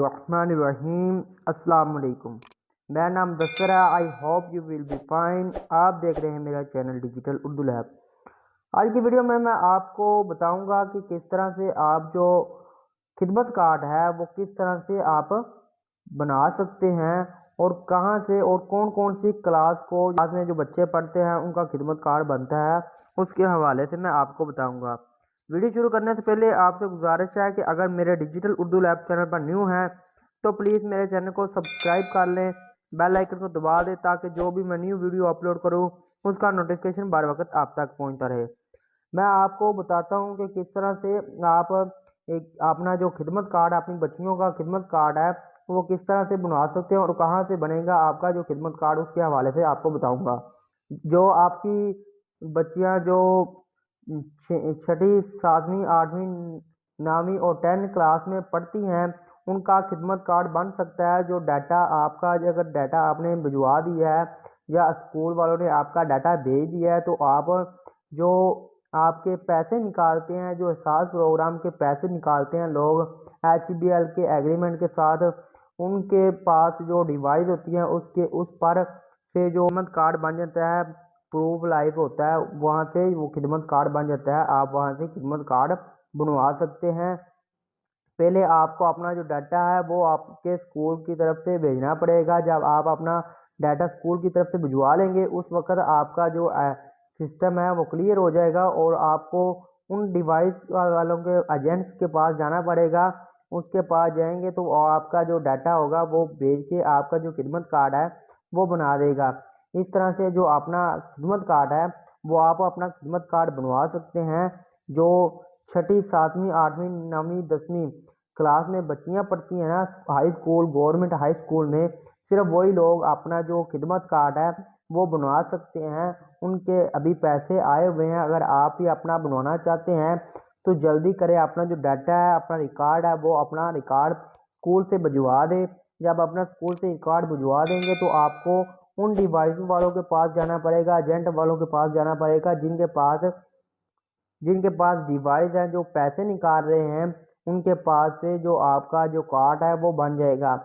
बिस्मिल्लाहिर्रहमानिर्रहीम। अस्सलाम वालेकुम। मेरा नाम दस्तर है। I hope you will be fine. आप देख रहे हैं मेरा चैनल डिजिटल उर्दू लैब। आज की वीडियो में मैं आपको बताऊंगा कि किस तरह से आप जो खिदमत कार्ड है वो किस तरह से आप बना सकते हैं और कहां से और कौन कौन सी क्लास में जो बच्चे पढ़ते हैं उनका खिदमत कार्ड बनता है, उसके हवाले से मैं आपको बताऊंगा। वीडियो शुरू करने से पहले आपसे गुजारिश है कि अगर मेरे डिजिटल उर्दू लैब चैनल पर न्यू हैं तो प्लीज़ मेरे चैनल को सब्सक्राइब कर लें, बेल आइकन को दबा दें ताकि जो भी मैं न्यू वीडियो अपलोड करूं उसका नोटिफिकेशन बार वक्त आप तक पहुंचता रहे। मैं आपको बताता हूं कि किस तरह से आप एक अपना जो खिदमत कार्ड, अपनी बच्चियों का खिदमत कार्ड है वो किस तरह से बना सकते हैं और कहाँ से बनेगा आपका जो खिदमत कार्ड, उसके हवाले से आपको बताऊंगा। जो आपकी बच्चियां जो छठी, सातवीं, आठवीं, नौवीं और 10 क्लास में पढ़ती हैं उनका खिदमत कार्ड बन सकता है। जो डाटा आपका, अगर डाटा आपने भिजवा दिया है या स्कूल वालों ने आपका डाटा भेज दिया है तो आप जो आपके पैसे निकालते हैं, जो एहसास प्रोग्राम के पैसे निकालते हैं लोग HBL के एग्रीमेंट के साथ, उनके पास जो डिवाइस होती है उसके उस पर से जो खिदमत कार्ड बन जाता है, प्रूफ लाइफ होता है, वहाँ से वो खिदमत कार्ड बन जाता है। आप वहाँ से खिदमत कार्ड बनवा सकते हैं। पहले आपको अपना जो डाटा है वो आपके स्कूल की तरफ से भेजना पड़ेगा। जब आप अपना डाटा स्कूल की तरफ से भिजवा लेंगे उस वक्त आपका जो सिस्टम है वो क्लियर हो जाएगा और आपको उन डिवाइस वालों के एजेंट्स के पास जाना पड़ेगा। उसके पास जाएंगे तो आपका जो डाटा होगा वो भेज के आपका जो खिदमत कार्ड है वो बना देगा। इस तरह से जो अपना खिदमत कार्ड है वो आप अपना खिदमत कार्ड बनवा सकते हैं। जो छठी, सातवीं, आठवीं, नौवीं, 10वीं क्लास में बच्चियां पढ़ती हैं ना, high school, government high school में, सिर्फ वही लोग अपना जो खिदमत कार्ड है वो बनवा सकते हैं। उनके अभी पैसे आए हुए हैं। अगर आप ही अपना बनवाना चाहते हैं तो जल्दी करें, अपना जो डाटा है, अपना रिकॉर्ड है, वो अपना रिकॉर्ड स्कूल से भिजवा दें। जब अपना स्कूल से रिकॉर्ड भिजवा देंगे तो आपको उन डिवाइस वालों के पास जाना पड़ेगा, एजेंट वालों के पास जाना पड़ेगा जिनके पास डिवाइस है, जो पैसे निकाल रहे हैं, उनके पास से जो आपका जो कार्ड है वो बन जाएगा।